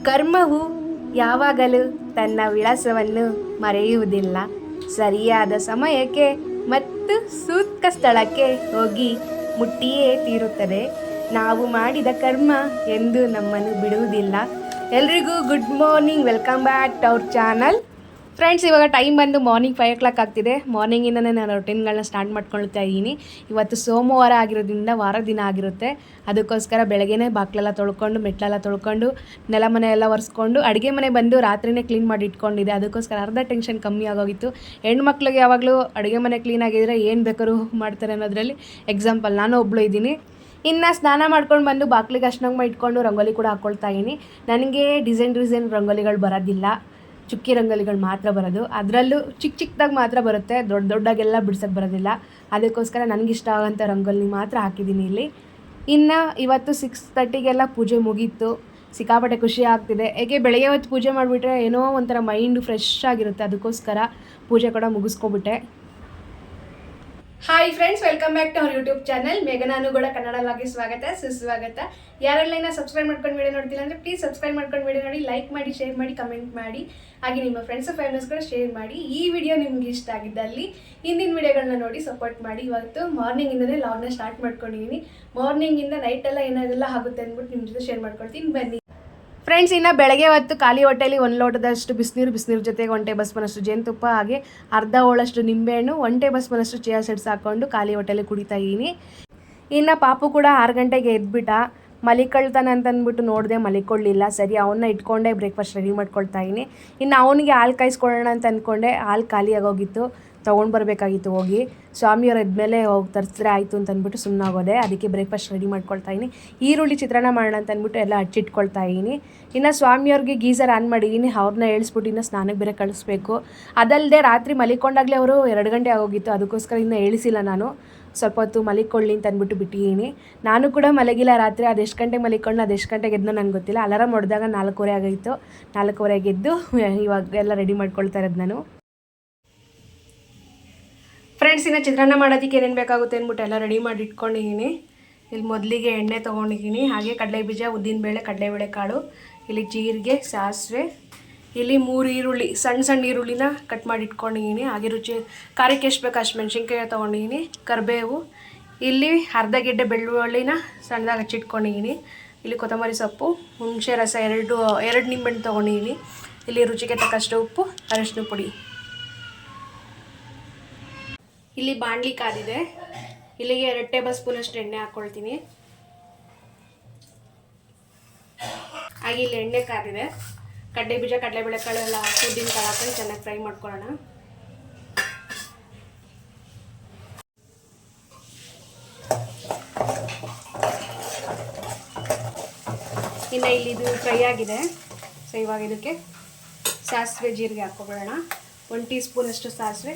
ಕರ್ಮವು ಯಾವಾಗಲೂ ತನ್ನ ವಿಳಾಸವನ್ನು ಮರೆಯುವುದಿಲ್ಲ. ಸರಿಯಾದ ಸಮಯಕ್ಕೆ ಮತ್ತು ಸೂಕ್ತ ಸ್ಥಳಕ್ಕೆ ಹೋಗಿ ಮುಟ್ಟಿಯೇ ತೀರುತ್ತದೆ. ನಾವು ಮಾಡಿದ ಕರ್ಮ ಎಂದು ನಮ್ಮನ್ನು ಬಿಡುವುದಿಲ್ಲ. ಎಲ್ರಿಗೂ good morning, welcome back to our channel. Friends, ಇವಾಗ ಟೈಮ್ ಬಂದು ಮಾರ್ನಿಂಗ್ 5 o'clock ಆಗ್ತಿದೆ. ಮಾರ್ನಿಂಗಿಂದನೇ ನಾನು ರೊಟೀನ್ಗಳನ್ನ ಸ್ಟಾರ್ಟ್ ಮಾಡ್ಕೊಳ್ತಾ ಇದ್ದೀನಿ. ಇವತ್ತು ಸೋಮವಾರ ಆಗಿರೋದ್ರಿಂದ ವಾರ ದಿನ ಆಗಿರುತ್ತೆ. ಅದಕ್ಕೋಸ್ಕರ ಬೆಳಗ್ಗೆನೇ ಬಾಕ್ಲೆಲ್ಲ ತೊಳ್ಕೊಂಡು, ಮೆಟ್ಲೆಲ್ಲ ತೊಳ್ಕೊಂಡು, ನೆಲ ಮನೆ ಎಲ್ಲ ಒರೆಸ್ಕೊಂಡು, ಅಡುಗೆ ಮನೆ ಬಂದು ರಾತ್ರಿನೇ ಕ್ಲೀನ್ ಮಾಡಿ ಇಟ್ಕೊಂಡಿದ್ದೆ. ಅದಕ್ಕೋಸ್ಕರ ಅರ್ಧ ಟೆನ್ಷನ್ ಕಮ್ಮಿ ಆಗೋಗಿತ್ತು. ಹೆಣ್ಮಕ್ಳಿಗೆ ಯಾವಾಗಲೂ ಅಡುಗೆ ಮನೆ ಕ್ಲೀನಾಗಿದ್ದರೆ ಏನು ಬೇಕಾದ್ರೂ ಮಾಡ್ತಾರೆ ಅನ್ನೋದರಲ್ಲಿ ಎಕ್ಸಾಂಪಲ್ ನಾನು ಒಬ್ಬಳು ಇದ್ದೀನಿ. ಇನ್ನು ಸ್ನಾನ ಮಾಡ್ಕೊಂಡು ಬಂದು ಬಾಕ್ಲಿಗೆ ಅರ್ಶಿನ ಇಟ್ಕೊಂಡು ರಂಗೋಲಿ ಕೂಡ ಹಾಕ್ಕೊಳ್ತಾ ಇದ್ದೀನಿ. ನನಗೆ ಡಿಸೈನ್ ರಂಗೋಲಿಗಳು ಬರೋದಿಲ್ಲ, ಚುಕ್ಕಿ ರಂಗೋಲಿಗಳು ಮಾತ್ರ ಬರೋದು. ಅದರಲ್ಲೂ ಚಿಕ್ಕದಾಗಿ ಮಾತ್ರ ಬರುತ್ತೆ, ದೊಡ್ಡದಾಗೆಲ್ಲ ಬಿಡ್ಸೋಕ್ಕೆ ಬರೋದಿಲ್ಲ. ಅದಕ್ಕೋಸ್ಕರ ನನಗಿಷ್ಟ ಆಗೋಂಥ ರಂಗೋಲಿ ಮಾತ್ರ ಹಾಕಿದ್ದೀನಿ ಇಲ್ಲಿ. ಇನ್ನು ಇವತ್ತು 6:30ಗೆಲ್ಲ ಪೂಜೆ ಮುಗೀತು. ಸಿಕ್ಕಾಪಟ್ಟೆ ಖುಷಿ ಆಗ್ತಿದೆ. ಏಕೆ ಬೆಳಗ್ಗೆ ಹೊತ್ತು ಪೂಜೆ ಮಾಡಿಬಿಟ್ರೆ ಏನೋ ಒಂಥರ ಮೈಂಡು ಫ್ರೆಶ್ ಆಗಿರುತ್ತೆ. ಅದಕ್ಕೋಸ್ಕರ ಪೂಜೆ ಕೂಡ ಮುಗಿಸ್ಕೊಬಿಟ್ಟೆ. Hi friends, welcome back to our YouTube channel ಮೇಘನಾನು ಕೂಡ ಕನ್ನಡ ಲಾಗಿ ಸ್ವಾಗತ ಸುಸ್ವಾಗತ. ಯಾರೆಲ್ಲ ಸಬ್ಸ್ಕ್ರೈಬ್ ಮಾಡ್ಕೊಂಡು ವಿಡಿಯೋ ನೋಡ್ತಿಲ್ಲ ಅಂದರೆ ಪ್ಲೀಸ್ ಸಬ್ಸ್ಕ್ರೈಬ್ ಮಾಡ್ಕೊಂಡು ವಿಡಿಯೋ ನೋಡಿ, ಲೈಕ್ ಮಾಡಿ, ಶೇರ್ ಮಾಡಿ, ಕಮೆಂಟ್ ಮಾಡಿ, ಹಾಗೆ ನಿಮ್ಮ ಫ್ರೆಂಡ್ಸ್ ಫ್ಯಾಮಿಲೀಸ್ ಕೂಡ ಶೇರ್ ಮಾಡಿ. ಈ ವಿಡಿಯೋ ನಿಮ್ಗೆ ಇಷ್ಟ ಆಗಿದ್ದಲ್ಲಿ ಹಿಂದಿನ ವಿಡಿಯೋಗಳನ್ನ ನೋಡಿ ಸಪೋರ್ಟ್ ಮಾಡಿ. ಇವತ್ತು ಮಾರ್ನಿಂಗಿಂದನೇ ಲಾಗ್ನ ಸ್ಟಾರ್ಟ್ ಮಾಡ್ಕೊಂಡಿದ್ದೀನಿ. ಮಾರ್ನಿಂಗಿಂದ ನೈಟೆಲ್ಲ ಏನಾದೆಲ್ಲ ಆಗುತ್ತೆ ಅಂದ್ಬಿಟ್ಟು ನಿಮ್ಮ ಜೊತೆ ಶೇರ್ ಮಾಡ್ಕೊಳ್ತೀನಿ, ಬನ್ನಿ ಫ್ರೆಂಡ್ಸ್. ಇನ್ನು ಬೆಳಗ್ಗೆ ಹೊತ್ತು ಖಾಲಿ ಹೊಟ್ಟೆಯಲ್ಲಿ 1 ಲೋಟದಷ್ಟು ಬಿಸಿನೀರು ಜೊತೆಗೆ 1 ಟೇಬಲ್ ಸ್ಪೂನಷ್ಟು ಜೇನುತುಪ್ಪ, ಹಾಗೆ ಅರ್ಧ ಹೋಳಷ್ಟು ನಿಂಬೆಹಣ್ಣು, 1 ಟೇಬಲ್ ಸ್ಪೂನಷ್ಟು ಚಿಯಾ ಸೀಡ್ಸ್ ಹಾಕ್ಕೊಂಡು ಖಾಲಿ ಹೊಟ್ಟೆಯಲ್ಲಿ ಕುಡಿತಾ ಇದ್ದೀನಿ. ಇನ್ನು ಪಾಪು ಕೂಡ 6 ಗಂಟೆಗೆ ಎದ್ಬಿಟ್ಟ. ಮಲಿಕೊಳ್ತಾನೆ ಅಂತಂದ್ಬಿಟ್ಟು ನೋಡಿದೆ, ಮಲಿಕೊಳ್ಳಿಲ್ಲ. ಸರಿ, ಅವನ್ನ ಇಟ್ಕೊಂಡೆ ಬ್ರೇಕ್ಫಾಸ್ಟ್ ರೆಡಿ ಮಾಡ್ಕೊಳ್ತಾ ಇದ್ದೀನಿ. ಇನ್ನು ಅವನಿಗೆ ಹಾಲು ಕಾಯಿಸ್ಕೊಳ್ಳೋಣ ಅಂತ ಅಂದ್ಕೊಂಡೆ, ಹಾಲು ಖಾಲಿ ಆಗೋಗಿತ್ತು, ತೊಗೊಂಡು ಬರಬೇಕಾಗಿತ್ತು ಹೋಗಿ. ಸ್ವಾಮಿಯವ್ರು ಎದ್ಮೇಲೆ ಹೋಗಿ ತರಿಸಿದ್ರೆ ಆಯಿತು ಅಂತ ಅಂದ್ಬಿಟ್ಟು ಸುಮ್ಮನಾಗೋದೆ. ಅದಕ್ಕೆ ಬ್ರೇಕ್ಫಾಸ್ಟ್ ರೆಡಿ ಮಾಡ್ಕೊಳ್ತಾ ಇದ್ದೀನಿ. ಈರುಳ್ಳಿ ಚಿತ್ರಾನ್ನ ಮಾಡೋಣ ಅಂತ ಅಂದ್ಬಿಟ್ಟು ಎಲ್ಲ ಹಚ್ಚಿಟ್ಕೊಳ್ತಾ ಇದ್ದೀನಿ. ಇನ್ನು ಸ್ವಾಮಿಯವ್ರಿಗೆ ಗೀಸರ್ ಆನ್ ಮಾಡಿದ್ದೀನಿ, ಅವ್ರನ್ನ ಹೇಳಿಸ್ಬಿಟ್ಟು ಇನ್ನು ಸ್ನಾನಕ್ಕೆ ಬೇರೆ ಕಳಿಸ್ಬೇಕು. ಅದಲ್ಲದೆ ರಾತ್ರಿ ಮಲಿಕೊಂಡಾಗಲೇ ಅವರು 2 ಗಂಟೆ ಆಗೋಗಿತ್ತು. ಅದಕ್ಕೋಸ್ಕರ ಇನ್ನೂ ಹೇಳಿಸಿಲ್ಲ ನಾನು. ಸ್ವಲ್ಪ ಹೊತ್ತು ಮಲಿಕೊಳ್ಳಿ ಅಂತ ಅಂದ್ಬಿಟ್ಟು ಬಿಟ್ಟಿದ್ದೀನಿ. ನಾನು ಕೂಡ ಮಲಗಿಲ್ಲ ರಾತ್ರಿ. ಅದೆಷ್ಟು ಗಂಟೆಗೆ ಮಲಿಕೊಂಡು ಅದೆಷ್ಟು ಗಂಟೆಗೆ ಎದ್ದೋ ನನಗೆ ಗೊತ್ತಿಲ್ಲ. ಅಲಾರಾಮ್ ಹೊಡೆದಾಗ 4:15 ಆಗಿತ್ತು. 4:15 ಎದ್ದು ಇವಾಗ ಎಲ್ಲ ರೆಡಿ ಮಾಡ್ಕೊಳ್ತಾ ಇರೋದು ನಾನು. ಫ್ರೆಂಡ್ಸ್, ಇನ್ನು ಚಿತ್ರಾನ್ನ ಮಾಡೋದಕ್ಕೆ ಏನೇನು ಬೇಕಾಗುತ್ತೆ ಅಂದ್ಬಿಟ್ಟು ಎಲ್ಲ ರೆಡಿ ಮಾಡಿ ಇಟ್ಕೊಂಡಿದ್ದೀನಿ. ಇಲ್ಲಿ ಮೊದಲಿಗೆ ಎಣ್ಣೆ ತೊಗೊಂಡಿದ್ದೀನಿ, ಹಾಗೆ ಕಡಲೆಬೀಜ, ಉದ್ದಿನಬೇಳೆ, ಕಡಲೆಬೇಳೆ ಕಾಳು, ಇಲ್ಲಿ ಜೀರಿಗೆ, ಸಾಸಿವೆ, ಇಲ್ಲಿ 3 ಈರುಳ್ಳಿ, ಸಣ್ಣ ಈರುಳ್ಳಿನ ಕಟ್ ಮಾಡಿ ಇಟ್ಕೊಂಡಿದ್ದೀನಿ. ಹಾಗೆ ಖಾರಕ್ಕೆ ಎಷ್ಟು ಬೇಕು ಅಷ್ಟು ಮೆಣಸಿನ್ಕಾಯಿ ತೊಗೊಂಡಿದ್ದೀನಿ, ಕರಿಬೇವು, ಇಲ್ಲಿ ಅರ್ಧ ಗೆಡ್ಡೆ ಬೆಳ್ಳುಳ್ಳಿನ ಸಣ್ಣದಾಗಿ ಹಚ್ಚಿಟ್ಕೊಂಡಿದ್ದೀನಿ, ಇಲ್ಲಿ ಕೊತ್ತಂಬರಿ ಸೊಪ್ಪು, ಹುಣಸೆ ರಸ, ಎರಡು ನಿಂಬೆಹಣ್ಣು ತೊಗೊಂಡಿದ್ದೀನಿ, ಇಲ್ಲಿ ರುಚಿಗೆ ತಕ್ಕಷ್ಟು ಉಪ್ಪು, ಅರಿಶಿನ ಪುಡಿ. ಇಲ್ಲಿ ಬಾಣಲಿ ಕಾದಿದೆ, ಇಲ್ಲಿಗೆ 2 ಟೇಬಲ್ ಸ್ಪೂನಷ್ಟು ಎಣ್ಣೆ ಹಾಕ್ಕೊಳ್ತೀನಿ. ಹಾಗೆ ಇಲ್ಲಿ ಎಣ್ಣೆ ಕಾದಿದೆ, ಕಡಲೆಬೀಜ, ಕಡಲೆಬೇಳೆ ಕಾಳು ಎಲ್ಲ ಹಾಕಿ ಉದ್ದಿನ ಕಾಳು ಹಾಕೊಂಡು ಚೆನ್ನಾಗಿ ಫ್ರೈ ಮಾಡ್ಕೊಳ್ಳೋಣ. ಇನ್ನು ಇಲ್ಲಿ ಇದು ಫ್ರೈ ಆಗಿದೆ. ಸೊ ಇವಾಗ ಇದಕ್ಕೆ ಸಾಸಿವೆ, ಜೀರಿಗೆ ಹಾಕ್ಕೊಬಿಡೋಣ. 1 ಟೀ ಸ್ಪೂನಷ್ಟು ಸಾಸಿವೆ,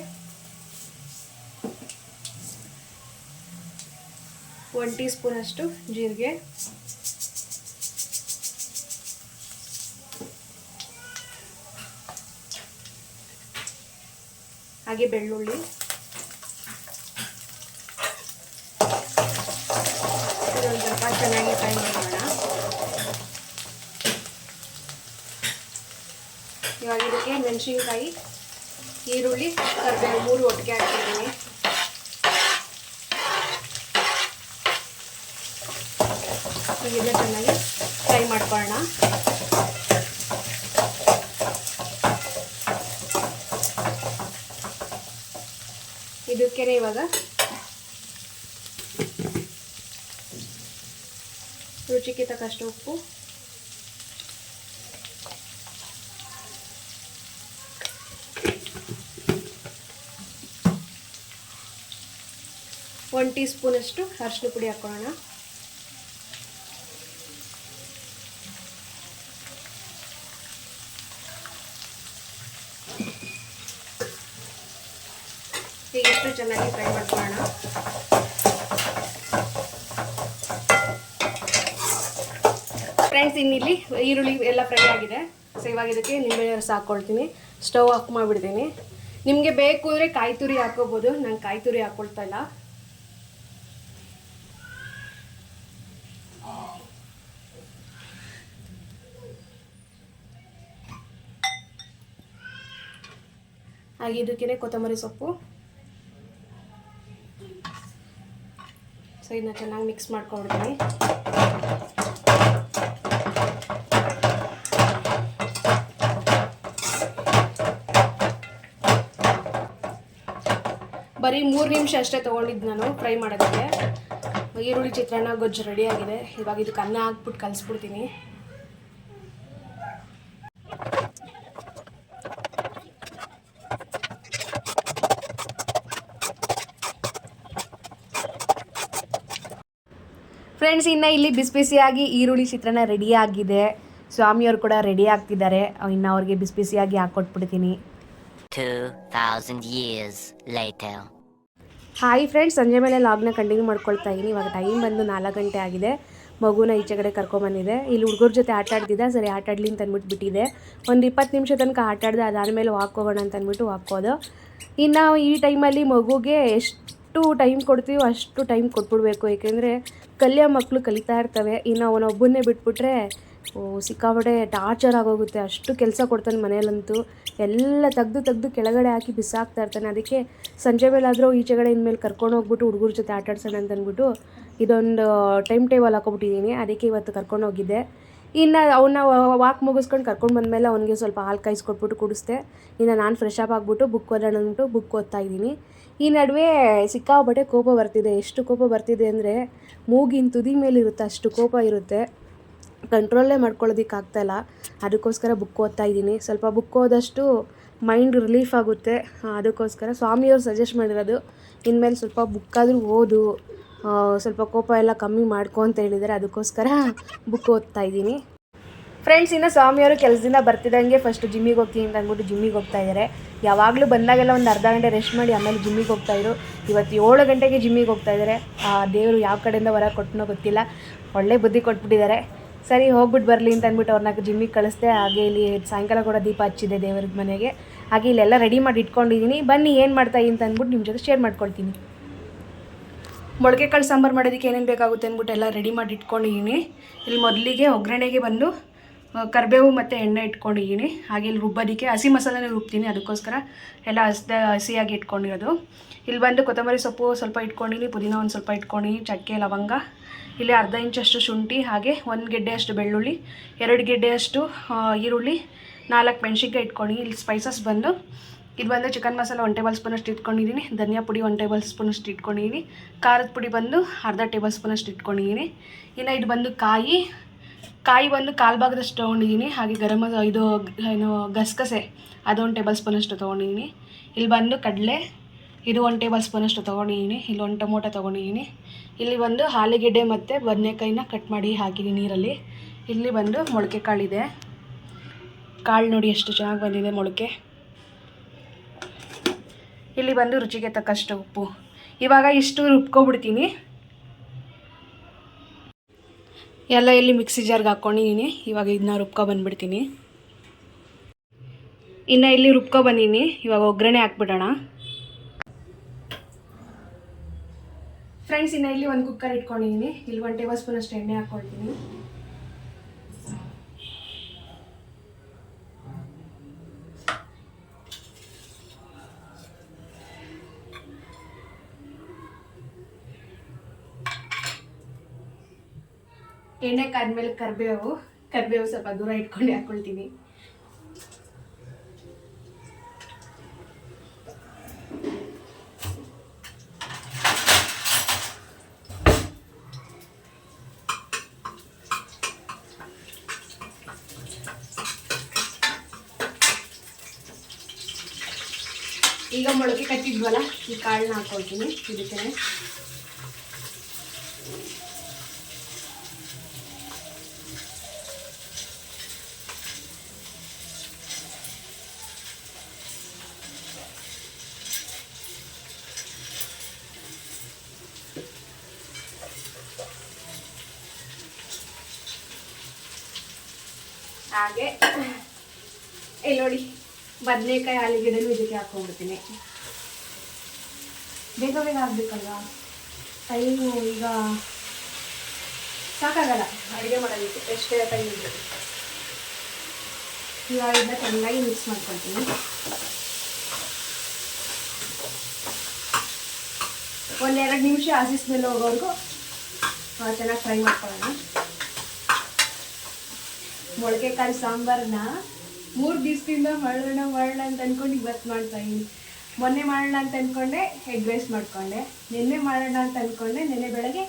1 ಟೀ ಸ್ಪೂನಷ್ಟು ಜೀರಿಗೆ, ಹಾಗೆ ಬೆಳ್ಳುಳ್ಳಿ, ಇದೊಂದು ಸ್ವಲ್ಪ ಚೆನ್ನಾಗಿ ಫ್ರೈ ಮಾಡೋಣ. ಇವಾಗ ಇದಕ್ಕೆ ಮೆಣಸಿನ್ಕಾಯಿ, ಈರುಳ್ಳಿ, ಕರಿಬೇವು 3 ಒಟ್ಟಿಗೆ ಹಾಕ್ತಿದ್ದೀನಿ. ಇದೆಲ್ಲ ಚೆನ್ನಾಗಿ ಫ್ರೈ ಮಾಡ್ಕೊಳ್ಳೋಣ. ಇದಕ್ಕೆ ಇವಾಗ ರುಚಿಗೆ ತಕ್ಕಷ್ಟು ಉಪ್ಪು, ಒಂದು ಟೀ ಸ್ಪೂನಷ್ಟು ಅರಿಶಿನ ಪುಡಿ ಹಾಕ್ಕೊಳ್ಳೋಣ. ಈಗ ಎಷ್ಟು ಚೆನ್ನಾಗಿ ಫ್ರೈ ಮಾಡ್ಕೊಳ್ಳೋಣ. ಫ್ರೆಂಡ್ಸ್, ಇನ್ನಿಲ್ಲಿ ಈರುಳ್ಳಿ ಎಲ್ಲ ಫ್ರೈ ಆಗಿದೆ. ಸೊ ಇವಾಗ ಇದಕ್ಕೆ ನಿಂಬೆ ರಸ ಹಾಕ್ಕೊಳ್ತೀನಿ. ಸ್ಟವ್ ಆಫ್ ಮಾಡಿಬಿಡ್ತೀನಿ. ನಿಮಗೆ ಬೇಕು ಅಂದರೆ ಕಾಯಿ ತುರಿ ಹಾಕೋಬೋದು, ನಾನು ಕಾಯಿ ತುರಿ ಹಾಕ್ಕೊಳ್ತಾ ಇಲ್ಲ. ಹಾಗೆ ಇದಕ್ಕೇ ಕೊತ್ತಂಬರಿ ಸೊಪ್ಪು. ಸೊ ಇದನ್ನ ಚೆನ್ನಾಗಿ ಮಿಕ್ಸ್ ಮಾಡ್ಕೊಬಿಡ್ತೀನಿ. ಬರೀ 3 ನಿಮಿಷ ಅಷ್ಟೇ ತೊಗೊಂಡಿದ್ದು ನಾನು ಫ್ರೈ ಮಾಡೋದಕ್ಕೆ. ಈರುಳ್ಳಿ ಚಿತ್ರಾನ್ನ ಗೊಜ್ಜು ರೆಡಿಯಾಗಿದೆ. ಇವಾಗ ಇದಕ್ಕೆ ಅನ್ನ ಹಾಕ್ಬಿಟ್ಟು ಕಲಿಸ್ಬಿಡ್ತೀನಿ. ಫ್ರೆಂಡ್ಸ್, ಇನ್ನು ಇಲ್ಲಿ ಬಿಸಿ ಬಿಸಿಯಾಗಿ ಈರುಳ್ಳಿ ಚಿತ್ರಾನ್ನ ರೆಡಿಯಾಗಿದೆ. ಸ್ವಾಮಿಯವರು ಕೂಡ ರೆಡಿ ಆಗ್ತಿದ್ದಾರೆ. ಇನ್ನು ಅವ್ರಿಗೆ ಬಿಸಿ ಬಿಸಿಯಾಗಿ ಹಾಕ್ಕೊಟ್ಬಿಡ್ತೀನಿ. 2000 years later. ಹಾಯ್ ಫ್ರೆಂಡ್ಸ್, ಸಂಜೆ ಮೇಲೆ ಲಾಗ್ನ ಕಂಟಿನ್ಯೂ ಮಾಡ್ಕೊಳ್ತಾ ಇದ್ದೀನಿ. ಇವಾಗ ಟೈಮ್ ಬಂದು 4 ಗಂಟೆ ಆಗಿದೆ. ಮಗುನ ಈಚೆ ಕಡೆ ಕರ್ಕೊಂಬಂದಿದೆ. ಇಲ್ಲಿ ಹುಡುಗರ ಜೊತೆ ಆಟ ಆಡ್ತಿದ್ದೆ. ಸರಿ ಆಟ ಆಡಲಿ ಅಂತ ಅಂದ್ಬಿಟ್ಟು ಬಿಟ್ಟಿದೆ. ಒಂದು 20 ನಿಮಿಷ ತನಕ ಆಟ ಆಡಿದೆ. ಅದಾದಮೇಲೆ ವಾಕ್ ಹೋಗೋಣ ಅಂತ ಅಂದ್ಬಿಟ್ಟು ಹಾಕೋದು. ಇನ್ನು ಈ ಟೈಮಲ್ಲಿ ಮಗುಗೆ ಎಷ್ಟು ಟೈಮ್ ಕೊಡ್ತೀವೋ ಅಷ್ಟು ಟೈಮ್ ಕೊಟ್ಬಿಡ್ಬೇಕು. ಏಕೆಂದರೆ ಕಲಿಯೋ ಮಕ್ಕಳು ಕಲಿತಾ ಇರ್ತವೆ. ಇನ್ನು ಅವನೊಬ್ಬನ್ನೇ ಬಿಟ್ಬಿಟ್ರೆ ಸಿಕ್ಕಾಪಟ್ಟೆ ಟಾರ್ಚರ್ ಆಗೋಗುತ್ತೆ. ಅಷ್ಟು ಕೆಲಸ ಕೊಡ್ತಾನೆ ಮನೇಲಂತೂ. ಎಲ್ಲ ತೆಗ್ದು ಕೆಳಗಡೆ ಹಾಕಿ ಬಿಸಾಕ್ತಾ ಇರ್ತಾನೆ. ಅದಕ್ಕೆ ಸಂಜೆ ಮೇಲಾದರೂ ಈಚೆಗಡೆ ಇನ್ಮೇಲೆ ಕರ್ಕೊಂಡು ಹೋಗ್ಬಿಟ್ಟು ಹುಡುಗರ ಜೊತೆ ಆಟ ಆಡ್ಸೋಣ ಅಂತ ಅಂದ್ಬಿಟ್ಟು ಇದೊಂದು ಟೈಮ್ ಟೇಬಲ್ ಹಾಕೊಬಿಟ್ಟಿದ್ದೀನಿ. ಅದಕ್ಕೆ ಇವತ್ತು ಕರ್ಕೊಂಡು ಹೋಗಿದ್ದೆ. ಇನ್ನು ಅವನ್ನ ವಾಕ್ ಮುಗಿಸ್ಕೊಂಡು ಕರ್ಕೊಂಡು ಬಂದಮೇಲೆ ಅವನಿಗೆ ಸ್ವಲ್ಪ ಹಾಲು ಕಾಯಿಸ್ಕೊಟ್ಬಿಟ್ಟು ಕುಡಿಸ್ದೆ. ಇನ್ನು ನಾನು ಫ್ರೆಶ್ ಅಪ್ ಆಗಿಬಿಟ್ಟು ಬುಕ್ ಓದೋಣ ಅಂದ್ಬಿಟ್ಟು ಬುಕ್ ಓದ್ತಾ ಇದ್ದೀನಿ. ಈ ನಡುವೆ ಸಿಕ್ಕಾಪಟ್ಟೆ ಕೋಪ ಬರ್ತಿದೆ. ಎಷ್ಟು ಕೋಪ ಬರ್ತಿದೆ ಅಂದರೆ ಮೂಗಿನ ತುದಿ ಮೇಲಿರುತ್ತೆ ಅಷ್ಟು ಕೋಪ ಇರುತ್ತೆ. ಕಂಟ್ರೋಲೇ ಮಾಡ್ಕೊಳ್ಳೋದಕ್ಕಾಗ್ತಾಯಿಲ್ಲ. ಅದಕ್ಕೋಸ್ಕರ ಬುಕ್ ಓದ್ತಾ ಇದ್ದೀನಿ. ಸ್ವಲ್ಪ ಬುಕ್ ಓದಷ್ಟು ಮೈಂಡ್ ರಿಲೀಫ್ ಆಗುತ್ತೆ. ಅದಕ್ಕೋಸ್ಕರ ಸ್ವಾಮಿಯವರು ಸಜೆಸ್ಟ್ ಮಾಡಿರೋದು ಇನ್ಮೇಲೆ ಸ್ವಲ್ಪ ಬುಕ್ಕಾದರೂ ಓದು, ಸ್ವಲ್ಪ ಕೋಪ ಎಲ್ಲ ಕಮ್ಮಿ ಮಾಡ್ಕೊ ಅಂತ ಹೇಳಿದ್ದಾರೆ. ಅದಕ್ಕೋಸ್ಕರ ಬುಕ್ ಓದ್ತಾ ಇದ್ದೀನಿ. ಫ್ರೆಂಡ್ಸ್, ಇನ್ನು ಸ್ವಾಮಿಯವರು ಕೆಲಸದಿಂದ ಬರ್ತಿದ್ದಂಗೆ ಫಸ್ಟ್ ಜಿಮ್ಮಿಗೆ ಹೋಗ್ತೀನಿ ಅಂತ ಅಂದ್ಬಿಟ್ಟು ಜಿಮ್ಮಿಗೆ ಹೋಗ್ತಾ ಇದ್ದಾರೆ. ಯಾವಾಗಲೂ ಬಂದಾಗೆಲ್ಲ ಒಂದು ಅರ್ಧ ಗಂಟೆ ರೆಸ್ಟ್ ಮಾಡಿ ಆಮೇಲೆ ಜಿಮ್ಮಿಗೆ ಹೋಗ್ತಾಯಿದ್ರು. ಇವತ್ತು 7 ಗಂಟೆಗೆ ಜಿಮ್ಮಿಗೆ ಹೋಗ್ತಾ ಇದ್ದಾರೆ. ದೇವರು ಯಾವ ಕಡೆಯಿಂದ ಹೊರಗೆ ಕೊಟ್ಟನೋ ಗೊತ್ತಿಲ್ಲ, ಒಳ್ಳೆ ಬುದ್ಧಿ ಕೊಟ್ಬಿಟ್ಟಿದ್ದಾರೆ. ಸರಿ ಹೋಗ್ಬಿಟ್ಟು ಬರಲಿ ಅಂತ ಅಂದ್ಬಿಟ್ಟು ಅವ್ರನ್ನ ಜಿಮ್ಮಿಗೆ ಕಳಿಸ್ದೆ. ಹಾಗೆ ಇಲ್ಲಿ ಸಾಯಂಕಾಲ ಕೂಡ ದೀಪ ಹಚ್ಚಿದೆ ದೇವ್ರ ಮನೆಗೆ. ಹಾಗೆ ಇಲ್ಲೆಲ್ಲ ರೆಡಿ ಮಾಡಿ ಇಟ್ಕೊಂಡಿದ್ದೀನಿ. ಬನ್ನಿ ಏನು ಮಾಡ್ತಾಯಿದ್ದೀನಿ ಅಂತ ಅಂದ್ಬಿಟ್ಟು ನಿಮ್ಮ ಜೊತೆ ಶೇರ್ ಮಾಡ್ಕೊಳ್ತೀನಿ. ಮೊಳಕೆ ಕಾಳು ಸಾಂಬಾರು ಮಾಡೋದಕ್ಕೆ ಏನೇನು ಬೇಕಾಗುತ್ತೆ ಅಂದ್ಬಿಟ್ಟು ಎಲ್ಲ ರೆಡಿ ಮಾಡಿ ಇಟ್ಕೊಂಡಿದ್ದೀನಿ. ಇಲ್ಲಿ ಮೊದಲಿಗೆ ಒಗ್ಗರಣೆಗೆ ಬಂದು ಕರಿಬೇವು ಮತ್ತು ಎಣ್ಣೆ ಇಟ್ಕೊಂಡಿದ್ದೀನಿ. ಹಾಗೆ ಇಲ್ಲಿ ರುಬ್ಬೋದಕ್ಕೆ ಹಸಿ ಮಸಾಲೆನೇ ರುಬ್ತೀನಿ. ಅದಕ್ಕೋಸ್ಕರ ಎಲ್ಲ ಹಸಿಯಾಗಿ ಇಟ್ಕೊಂಡಿರೋದು. ಇಲ್ಲಿ ಬಂದು ಕೊತ್ತಂಬರಿ ಸೊಪ್ಪು ಸ್ವಲ್ಪ ಇಟ್ಕೊಂಡಿನಿ, ಪುದೀನ ಒಂದು ಸ್ವಲ್ಪ ಇಟ್ಕೊಂಡಿನಿ, ಚಕ್ಕೆ ಲವಂಗ, ಇಲ್ಲಿ ಅರ್ಧ ಇಂಚಷ್ಟು ಶುಂಠಿ, ಹಾಗೆ 1 ಗೆಡ್ಡೆಯಷ್ಟು ಬೆಳ್ಳುಳ್ಳಿ, 2 ಗೆಡ್ಡೆಯಷ್ಟು ಈರುಳ್ಳಿ, 4 ಮೆಣಸಿನ್ಕಾಯಿ ಇಟ್ಕೊಂಡಿನಿ. ಇಲ್ಲಿ ಸ್ಪೈಸಸ್ ಬಂದು ಇದು ಬಂದು ಚಿಕನ್ ಮಸಾಲ 1 ಟೇಬಲ್ ಸ್ಪೂನಷ್ಟು ಇಟ್ಕೊಂಡಿದ್ದೀನಿ, ಧನಿಯಾ ಪುಡಿ 1 ಟೇಬಲ್ ಸ್ಪೂನಷ್ಟು ಇಟ್ಕೊಂಡಿದ್ದೀನಿ, ಖಾರದ ಪುಡಿ ಬಂದು ಅರ್ಧ ಟೇಬಲ್ ಸ್ಪೂನಷ್ಟು ಇಟ್ಕೊಂಡಿದ್ದೀನಿ. ಇನ್ನು ಇದು ಬಂದು ಕಾಯಿ ಬಂದು 1/4 ಭಾಗದಷ್ಟು ತೊಗೊಂಡಿದ್ದೀನಿ. ಹಾಗೆ ಏನು ಗಸಗಸೆ ಅದು 1 ಟೇಬಲ್ ಸ್ಪೂನಷ್ಟು ತೊಗೊಂಡಿದ್ದೀನಿ. ಇಲ್ಲಿ ಬಂದು ಕಡಲೆ ಇದು 1 ಟೇಬಲ್ ಸ್ಪೂನಷ್ಟು ತೊಗೊಂಡಿದ್ದೀನಿ. ಇಲ್ಲಿ 1 ಟೊಮೊಟೊ ತೊಗೊಂಡಿದ್ದೀನಿ. ಇಲ್ಲಿ ಬಂದು ಆಲೂಗೆಡ್ಡೆ ಮತ್ತು ಬದನೆಕಾಯಿನ ಕಟ್ ಮಾಡಿ ಹಾಕಿದ್ದೀನಿ ನೀರಲ್ಲಿ. ಇಲ್ಲಿ ಬಂದು ಮೊಳಕೆ ಕಾಳಿದೆ. ಕಾಳು ನೋಡಿ ಎಷ್ಟು ಚೆನ್ನಾಗಿ ಬಂದಿದೆ ಮೊಳಕೆ. ಇಲ್ಲಿ ಬಂದು ರುಚಿಗೆ ತಕ್ಕಷ್ಟು ಉಪ್ಪು. ಇವಾಗ ಇಷ್ಟು ರುಬ್ಕೊಬಿಡ್ತೀನಿ. ಎಲ್ಲ ಇಲ್ಲಿ ಮಿಕ್ಸಿ ಜಾರ್ಗೆ ಹಾಕ್ಕೊಂಡಿದ್ದೀನಿ. ಇವಾಗ ಇದನ್ನ ರುಬ್ಕೊಬಂದ್ಬಿಡ್ತೀನಿ. ಇನ್ನು ಇಲ್ಲಿ ರುಬ್ಕೊಬಂದಿನಿ. ಇವಾಗ ಒಗ್ಗರಣೆ ಹಾಕ್ಬಿಡೋಣ. ಫ್ರೆಂಡ್ಸ್, ಇನ್ನು ಇಲ್ಲಿ ಒಂದು ಕುಕ್ಕರ್ ಇಟ್ಕೊಂಡಿದ್ದೀನಿ. ಇಲ್ಲಿ 1 ಟೇಬಲ್ ಸ್ಪೂನಷ್ಟು ಎಣ್ಣೆ ಹಾಕ್ಕೊಳ್ತೀನಿ. ಎಣ್ಣೆ ಕಾದ್ಮೇಲೆ ಕರಿಬೇವು ಸ್ವಲ್ಪ ದೂರ ಇಟ್ಕೊಂಡು ಹಾಕ್ಕೊಳ್ತೀನಿ. ಈಗ ಮೊಳಕೆ ಕಟ್ಟಿದ್ವಲ್ಲ, ಈ ಕಾಳನ್ನ ಹಾಕ್ಕೊಳ್ತೀನಿ ಇದಕ್ಕೆ. ಹಾಗೆ ಇಲ್ಲಿ ನೋಡಿ ಬದನೆಕಾಯಿ ಆಲೂಗೆಡ್ಡೆನೂ ಇದಕ್ಕೆ ಹಾಕ್ಕೊಂಡ್ಬಿಡ್ತೀನಿ. ಬೇಗ ಆಗಬೇಕಲ್ವಾ, ಟೈಮು ಈಗ ಸಾಕಾಗಲ್ಲ ಅಡುಗೆ ಮಾಡೋದಕ್ಕೆ, ಎಷ್ಟೇ ಟೈಮ್ ಇರಬೇಕು. ಇವಾಗ ಇದನ್ನ ಚೆನ್ನಾಗಿ ಮಿಕ್ಸ್ ಮಾಡ್ಕೊಳ್ತೀನಿ. 1-2 ನಿಮಿಷ ಹಸಿ ಸ್ಮೆಲ್ ಹೋಗೋವರೆಗೂ ಚೆನ್ನಾಗಿ ಫ್ರೈ ಮಾಡ್ಕೊಳ್ಳೋಣ. ಮೊಳಕೆ ಕಾಳು ಸಾಂಬಾರನ್ನ 3 ದಿವಸದಿಂದ ಮಾಡೋಣ ಅಂತ ಅಂದ್ಕೊಂಡು ಇವತ್ತು ಮಾಡ್ತಾಯಿದ್ದೀನಿ. ಮೊನ್ನೆ ಮಾಡೋಣ ಅಂತ ಅಂದ್ಕೊಂಡೆ ಎಗ್ ರೈಸ್ ಮಾಡ್ಕೊಂಡೆ, ನಿನ್ನೆ ಮಾಡೋಣ ಅಂತ ಅಂದ್ಕೊಂಡೆ. ನಿನ್ನೆ ಬೆಳಗ್ಗೆ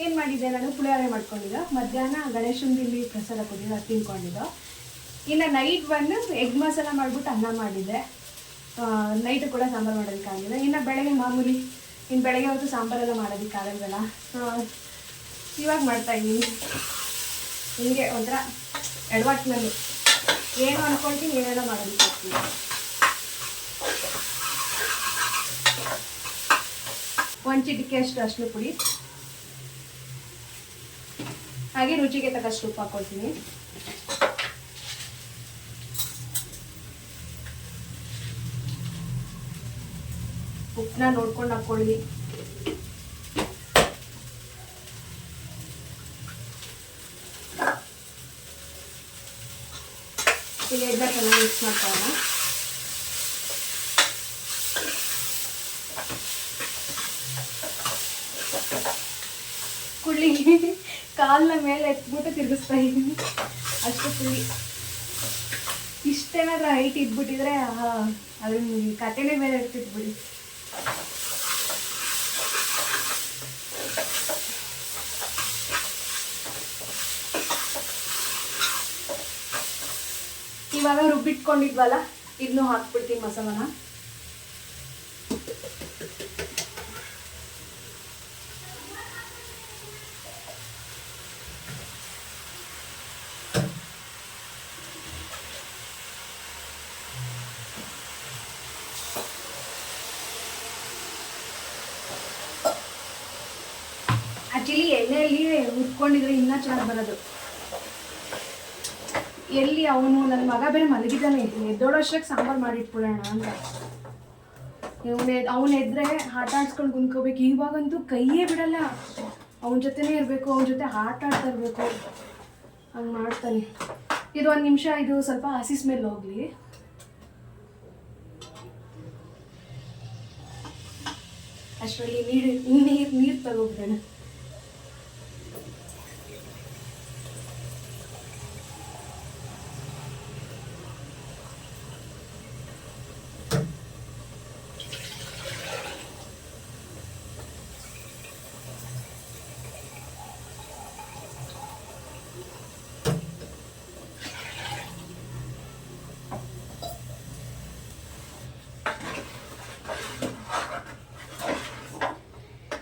ಏನು ಮಾಡಿದ್ದೆ ನಾನು ಪುಳಿಯೋಗರೆ ಮಾಡ್ಕೊಂಡಿದ್ದೆ, ಮಧ್ಯಾಹ್ನ ಗಣೇಶನ ಇಲ್ಲಿ ಪ್ರಸಾದ ಕೊಟ್ಟಿದ್ದು ಅದು ತಿನ್ಕೊಂಡಿದ್ದು. ಇನ್ನು ನೈಟ್ ಬಂದು ಎಗ್ ಮಸಾಲ ಮಾಡಿಬಿಟ್ಟು ಅನ್ನ ಮಾಡಿದ್ದೆ. ನೈಟು ಕೂಡ ಸಾಂಬಾರು ಮಾಡೋದಕ್ಕಾಗಿಲ್ಲ. ಇನ್ನು ಬೆಳಗ್ಗೆ ಮಾಮೂಲಿ ಇನ್ನು ಬೆಳಗ್ಗೆ ಹೊತ್ತು ಸಾಂಬಾರೆಲ್ಲ ಮಾಡೋದಕ್ಕಾಗಲ್ವಲ್ಲ, ಇವಾಗ ಮಾಡ್ತಾಯಿದ್ದೀನಿ. ಹಿಂಗೆ ಒಂಥರ ಎಡವಟ್ಟಿನಲ್ಲಿ ಏನು ಅಂದ್ಕೊಳ್ತೀನಿ ಏನೇನೋ ಮಾಡೋದಕ್ಕೆ ಹೋಗ್ತೀನಿ. ಒಂದು ಚಿಟಿಕೆ ಅಷ್ಟು ಅರಿಶಿನ ಪುಡಿ, ಹಾಗೆ ರುಚಿಗೆ ತಕ್ಕಷ್ಟು ಉಪ್ಪು ಹಾಕ್ಕೊಳ್ತೀನಿ. ಉಪ್ಪನ್ನ ನೋಡ್ಕೊಂಡು ಹಾಕ್ಕೊಳ್ಳಿ. ಈಗ ಎಲ್ಲ ಚೆನ್ನಾಗಿ ಮಿಕ್ಸ್ ಮಾಡ್ಕೊಳ್ಳೋಣ. ಕುಳ್ಳಿ ಕಾಲನ್ನ ಮೇಲೆ ಎತ್ಬಿಟ್ಟು ತಿರುಗಿಸ್ತಾ ಇದ್ದೀನಿ, ಅಷ್ಟು ಕುಳ್ಳಿ. ಇಷ್ಟೇನಾದ್ರೂ ಹೈಟ್ ಇದ್ಬಿಟ್ಟಿದ್ರೆ ಅದ್ರ ಕತೆನೇ ಬೇರೆ ಇರ್ತಿತ್ತು ಬಿಡಿ. ಇವಾಗ ರುಬ್ಬಿಟ್ಕೊಂಡಿದ್ವಲ್ಲ ಇದನ್ನು ಹಾಕ್ಬಿಡ್ತೀನಿ ಮಸಾಲಾನ. ಆ್ಯಕ್ಚುಲಿ ಎಣ್ಣೆಯಲ್ಲಿ ಹುರ್ಕೊಂಡಿದ್ರೆ ಇನ್ನೂ ಚೆನ್ನಾಗಿ ಬರೋದು. ಎಲ್ಲಿ ಅವನು ನನ್ನ ಮಗ ಬೇರೆ ಮಲಗಿದ್ದಾನೆ, ಎದ್ದೋಳೋಷ್ಟಕ್ಕೆ ಸಾಂಬಾರು ಮಾಡಿಟ್ಬಿಡೋಣ ಅಂತ. ಅವನು ಎದ್ರೆ ಆಟ ಆಡ್ಸ್ಕೊಂಡು ಕುಂದ್ಕೋಬೇಕು. ಇವಾಗಂತೂ ಕೈಯೇ ಬಿಡಲ್ಲ, ಅವನ ಜೊತೆನೇ ಇರಬೇಕು, ಅವನ ಜೊತೆ ಆಟ ಆಡ್ತಾ ಇರಬೇಕು, ಹಂಗೆ ಮಾಡ್ತಾನೆ. ಇದು 1 ನಿಮಿಷ ಇದು ಸ್ವಲ್ಪ ಹಸಿ ಸ್ಮೆಲ್ ಹೋಗಲಿ. ಅಷ್ಟರಲ್ಲಿ ನೀರು ತಗೋಬಿಡೋಣ.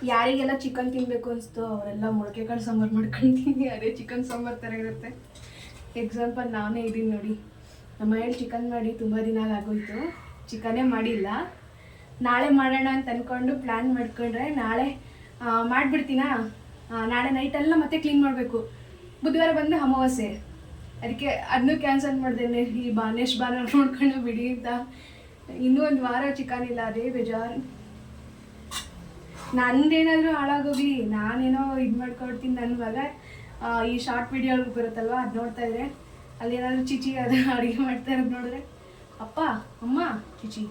ಯಾರಿಗೆಲ್ಲ ಚಿಕನ್ ತಿನ್ನಬೇಕು ಅನಿಸ್ತು ಅವರೆಲ್ಲ ಮೊಳಕೆ ಕಾಳು ಸಾಂಬಾರು ಮಾಡ್ಕೊಳ್ತೀನಿ. ಅದೇ ಚಿಕನ್ ಸಾಂಬಾರು ಥರ ಇರುತ್ತೆ. ಎಕ್ಸಾಂಪಲ್ ನಾನೇ ಇದ್ದೀನಿ ನೋಡಿ, ನಮ್ಮ ಮನೇಲಿ ಚಿಕನ್ ಮಾಡಿ ತುಂಬ ದಿನ ಆಗೋಯ್ತು, ಚಿಕನ್ನೇ ಮಾಡಿಲ್ಲ. ನಾಳೆ ಮಾಡೋಣ ಅಂತ ಅಂದ್ಕೊಂಡು ಪ್ಲ್ಯಾನ್ ಮಾಡ್ಕೊಂಡ್ರೆ ನಾಳೆ ಮಾಡಿಬಿಡ್ತೀನಾ. ನಾಳೆ ನೈಟೆಲ್ಲ ಮತ್ತೆ ಕ್ಲೀನ್ ಮಾಡಬೇಕು. ಬುಧವಾರ ಬಂದು ಅಮಾವಾಸ್ಯೆ, ಅದಕ್ಕೆ ಅದನ್ನೂ ಕ್ಯಾನ್ಸಲ್ ಮಾಡಿದೆ. ಈ ನೆಕ್ಸ್ಟ್ ಭಾನುವಾರ ನೋಡ್ಕೊಂಡು ಬಿಡಿ ಅಂತ. ಇನ್ನೂ 1 ವಾರ ಚಿಕನ್ ಇಲ್ಲ, ಅದೇ ಬೇಜಾರು. ನಂದೇನಾದರೂ ಹಾಳಾಗೋಗಿ ನಾನೇನೋ ಇದು ಮಾಡ್ಕೊಡ್ತೀನಿ. ನನ್ನ ಮಗ ಈ ಶಾರ್ಟ್ ವಿಡಿಯೋ ಬರುತ್ತಲ್ವ, ಅದು ನೋಡ್ತಾ ಇದ್ರೆ ಅಲ್ಲಿ ಏನಾದರೂ ಚಿಚಿ ಅದು ಅಡುಗೆ ಮಾಡ್ತಾ ಇರೋದು ನೋಡಿದ್ರೆ ಅಪ್ಪ ಅಮ್ಮ ಚಿಚಿ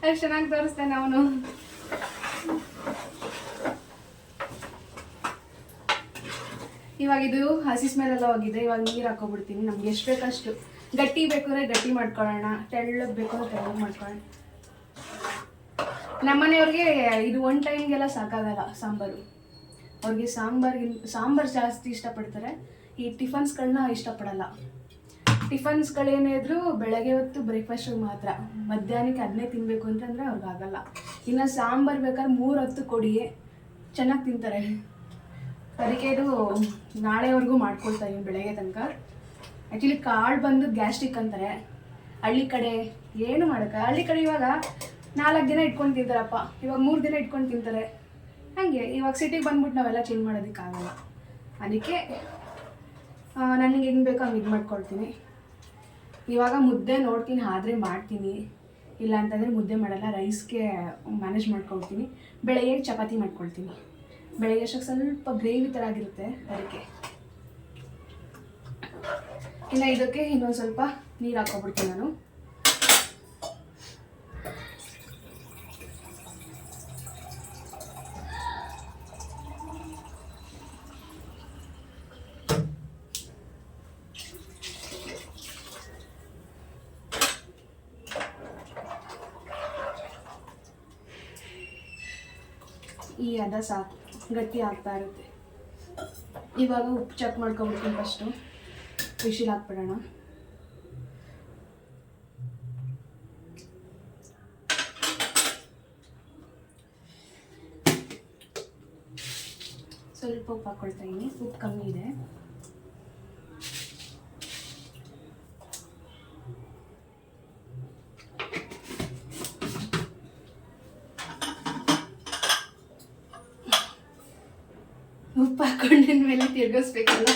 ಅಷ್ಟು ಚೆನ್ನಾಗಿ ತೋರಿಸ್ತಾನೆ ಅವನು. ಇವಾಗ ಇದು ಹಸಿ ಸ್ಮೆಲ್ ಎಲ್ಲ ಹೋಗಿದೆ. ಇವಾಗ ನೀರು ಹಾಕೋಬಿಡ್ತೀನಿ. ನಮ್ಗೆ ಎಷ್ಟು ಬೇಕಷ್ಟು. ಗಟ್ಟಿ ಬೇಕಾದ್ರೆ ಗಟ್ಟಿ ಮಾಡ್ಕೊಳ್ಳೋಣ, ತೆಳ್ಳಗೆ ಬೇಕಾದ್ರೆ ತೆಳ್ಳಗೆ ಮಾಡ್ಕೊಳ್ಳೋಣ. ನಮ್ಮನೆಯವ್ರಿಗೆ ಇದು 1 ಟೈಮ್ಗೆಲ್ಲ ಸಾಕಾಗಲ್ಲ ಸಾಂಬಾರು. ಅವ್ರಿಗೆ ಸಾಂಬಾರು ಜಾಸ್ತಿ ಇಷ್ಟಪಡ್ತಾರೆ. ಈ ಟಿಫನ್ಸ್ಗಳನ್ನ ಇಷ್ಟಪಡಲ್ಲ. ಟಿಫನ್ಸ್ಗಳೇನೇ ಇದ್ರೂ ಬೆಳಗ್ಗೆ ಹೊತ್ತು ಬ್ರೇಕ್ಫಾಸ್ಟಿಗೆ ಮಾತ್ರ, ಮಧ್ಯಾಹ್ನಕ್ಕೆ ಅದನ್ನೇ ತಿನ್ನಬೇಕು ಅಂತಂದರೆ ಅವ್ರಿಗಾಗಲ್ಲ. ಇನ್ನು ಸಾಂಬಾರು ಬೇಕಾದ್ರೆ 3 ಹೊತ್ತು ಕೊಡಿ, ಚೆನ್ನಾಗಿ ತಿಂತಾರೆ. ಅದಕ್ಕೆ ಇದು ನಾಳೆವರೆಗೂ ಮಾಡ್ಕೊಳ್ತಾ ಇದ್ದೀನಿ ಬೆಳಗ್ಗೆ ತನಕ. ಆ್ಯಕ್ಚುಲಿ ಕಾಳು ಬಂದು ಗ್ಯಾಸ್ಟ್ರಿಕ್ ಅಂತಾರೆ ಹಳ್ಳಿ ಕಡೆ. ಏನು ಮಾಡೋಕ್ಕೆ, ಹಳ್ಳಿ ಕಡೆ ಇವಾಗ 4 ದಿನ ಇಟ್ಕೊಂಡು ತಿಂತಾರಪ್ಪ, ಇವಾಗ 3 ದಿನ ಇಟ್ಕೊಂಡು ತಿಂತಾರೆ. ಹಾಗೆ ಇವಾಗ ಸಿಟಿಗೆ ಬಂದ್ಬಿಟ್ಟು ನಾವೆಲ್ಲ ಚೇಂಜ್ ಮಾಡೋದಕ್ಕಾಗಲ್ಲ. ಅದಕ್ಕೆ ನನಗೆ ಹೆಂಗೆ ಬೇಕೋ ಹಂಗೆ ಇದು ಮಾಡ್ಕೊಳ್ತೀನಿ. ಇವಾಗ ಮುದ್ದೆ ನೋಡ್ತೀನಿ, ಆದರೆ ಮಾಡ್ತೀನಿ. ಇಲ್ಲ ಅಂತಂದರೆ ಮುದ್ದೆ ಮಾಡಲ್ಲ, ರೈಸ್ಗೆ ಮ್ಯಾನೇಜ್ ಮಾಡ್ಕೊಳ್ತೀನಿ. ಬೆಳಗ್ಗೆ ಚಪಾತಿ ಮಾಡ್ಕೊಳ್ತೀನಿ. ಬೆಳಗ್ಗೆ ಅಷ್ಟಕ್ಕೆ ಸ್ವಲ್ಪ ಗ್ರೇವಿ ಥರ ಆಗಿರುತ್ತೆ ಅದಕ್ಕೆ. ಇನ್ನು ಇದಕ್ಕೆ ಇನ್ನೊಂದು ಸ್ವಲ್ಪ ನೀರು ಹಾಕ್ಕೊಬಿಡ್ತೀನಿ ನಾನು. ಈ ಹದ ಸಾಕು, ಗಟ್ಟಿ ಆಗ್ತಾ ಇರುತ್ತೆ. ಇವಾಗ ಉಪ್ಪು ಚೆಕ್ ಮಾಡ್ಕೊಂಬಿಡ್ತೀನಿ. ಫಸ್ಟು ವಿಶಿಲ್ ಹಾಕ್ಬಿಡೋಣ. ಸ್ವಲ್ಪ ಉಪ್ಪು ಹಾಕ್ಕೊಳ್ತಾ ಇದ್ದೀನಿ. ಉಪ್ಪು ಕಮ್ಮಿ ಇದೆ. ಉಪ್ಪು ಹಾಕ್ಕೊಂಡ್ಮೇಲೆ ತಿರ್ಗಿಸ್ಬೇಕಲ್ಲ.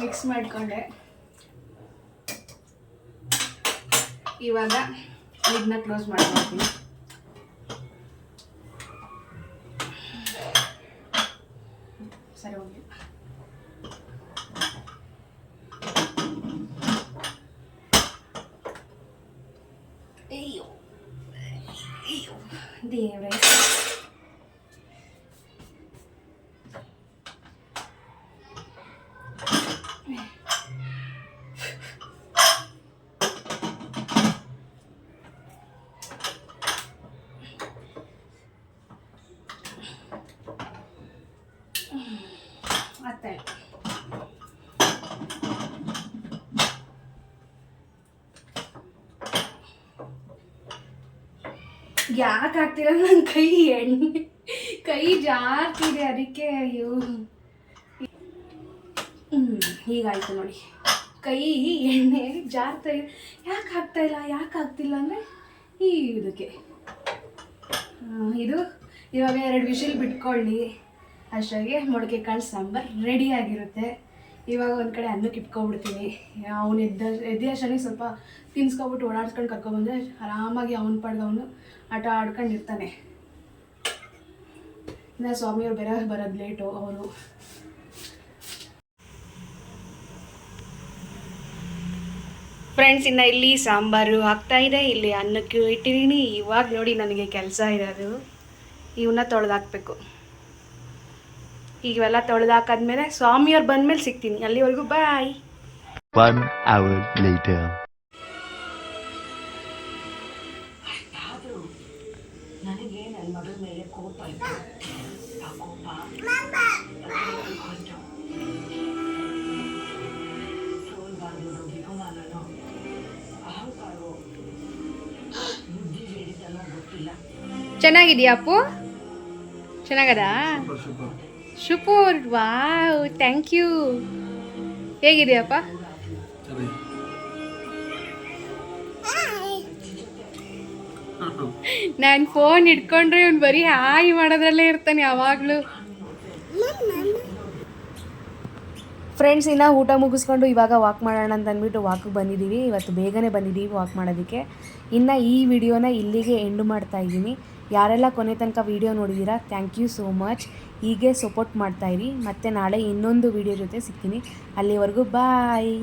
ಮಿಕ್ಸ್ ಮಾಡಿಕೊಂಡೆ. ಇವಾಗ ಇದನ್ನ ಕ್ಲೋಸ್ ಮಾಡ್ಕೊಳ್ತೀನಿ. ಸರಿ ಹೋಗಿ ಅಯ್ಯೋ ಅಯ್ಯೋ ದೇವ್ರೆ. ಅತ್ತೆ ಯಾಕೆ ಆಗ್ತಿಲ್ಲ? ನನ್ನ ಕೈ ಜಾರ್ತಿದೆ, ಅದಕ್ಕೆ. ಅಯ್ಯೋ ಹೀಗಾಯ್ತು ನೋಡಿ. ಕೈ ಎಣ್ಣೆ ಜಾರ್ತಾ ಇದೆ. ಯಾಕೆ ಆಗ್ತಿಲ್ಲ ಅಂದರೆ ಇದಕ್ಕೆ ಇದು ಇವಾಗ 2 ವಿಶಿಲ್ ಬಿಟ್ಕೊಳ್ಳಿ. ಅಷ್ಟಾಗೆ ಮೊಳಕೆ ಕಾಳು ಸಾಂಬಾರು ರೆಡಿಯಾಗಿರುತ್ತೆ. ಇವಾಗ ಒಂದು ಕಡೆ ಅನ್ನಕ್ಕೆ ಇಟ್ಕೊಬಿಡ್ತೀನಿ. ಅವನು ಎದ್ದ ಅಷ್ಟೇ ಸ್ವಲ್ಪ ತಿನ್ಸ್ಕೊಬಿಟ್ಟು ಓಡಾಡ್ಸ್ಕೊಂಡು ಕರ್ಕೊಬಂದರೆ ಆರಾಮಾಗಿ ಅವನ ಪಾಡ್ಗೆ ಅವನು ಆಟ ಆಡ್ಕೊಂಡಿರ್ತಾನೆ. ಇನ್ನು ಸ್ವಾಮಿಯವ್ರು ಬೇರೆ ಬರೋದು ಲೇಟು. ಅವರು ಫ್ರೆಂಡ್ಸ್, ಇನ್ನು ಇಲ್ಲಿ ಸಾಂಬಾರು ಆಗ್ತಾಯಿದೆ, ಇಲ್ಲಿ ಅನ್ನಕ್ಕೆ ಇಟ್ಟಿದ್ದೀನಿ. ಇವಾಗ ನೋಡಿ ನನಗೆ ಕೆಲಸ ಇರೋದು ಇವನ್ನ ತೊಳೆದಾಕ್ಬೇಕು. ಈಗ ಇವೆಲ್ಲ ತೊಳೆದಾಕಾದ್ಮೇಲೆ ಸ್ವಾಮಿಯವ್ರು ಬಂದಮೇಲೆ ಸಿಗ್ತೀನಿ. ಅಲ್ಲಿವರೆಗೂ ಬಾಯ್. 1 hour later. ನನಗೆ ನನ್ನ ಮಗಳ ಮೇಲೆ ಕೋಪ ಇತ್ತು. ಆ ಕೋಪ ಸೋಲ್ಬಾರ್ದು ಬಹುಮಾನನೋ ಅಹಂಕಾರವೋ ಬುದ್ಧಿ ಹೇಳಿದನೋ ಗೊತ್ತಿಲ್ಲ. ಚೆನ್ನಾಗಿದೆಯಾ ಅಪ್ಪು? ಚೆನ್ನಾಗದಾ? Super, wow, thank you. ಹೇಗಿದೆಯಪ್ಪ? ನಾನು ಫೋನ್ ಇಟ್ಕೊಂಡ್ರೆ ಇವ್ನು ಬರೀ ಹಾಯ್ ಮಾಡೋದ್ರಲ್ಲೇ ಇರ್ತಾನೆ ಯಾವಾಗಲೂ. ಫ್ರೆಂಡ್ಸ್, ಇನ್ನು ಊಟ ಮುಗಿಸ್ಕೊಂಡು ಇವಾಗ ವಾಕ್ ಮಾಡೋಣ ಅಂತ ಅಂದ್ಬಿಟ್ಟು ವಾಕಿಗೆ ಬಂದಿದ್ದೀವಿ. ಇವತ್ತು ಬೇಗನೆ ಬಂದಿದ್ದೀವಿ ವಾಕ್ ಮಾಡೋದಕ್ಕೆ. ಇನ್ನು ಈ ವಿಡಿಯೋನ ಇಲ್ಲಿಗೆ ಎಂಡ್ ಮಾಡ್ತಾ ಇದ್ದೀನಿ. ಯಾರೆಲ್ಲ ಕೊನೆ ತನಕ ವಿಡಿಯೋ ನೋಡಿದ್ದೀರಾ, ಥ್ಯಾಂಕ್ ಯು ಸೋ ಮಚ್. ಹೀಗೆ ಸಪೋರ್ಟ್ ಮಾಡ್ತಾಯಿರಿ. ಮತ್ತು ನಾಳೆ ಇನ್ನೊಂದು ವಿಡಿಯೋ ಜೊತೆ ಸಿಗ್ತೀನಿ. ಅಲ್ಲಿವರೆಗೂ ಬಾಯ್.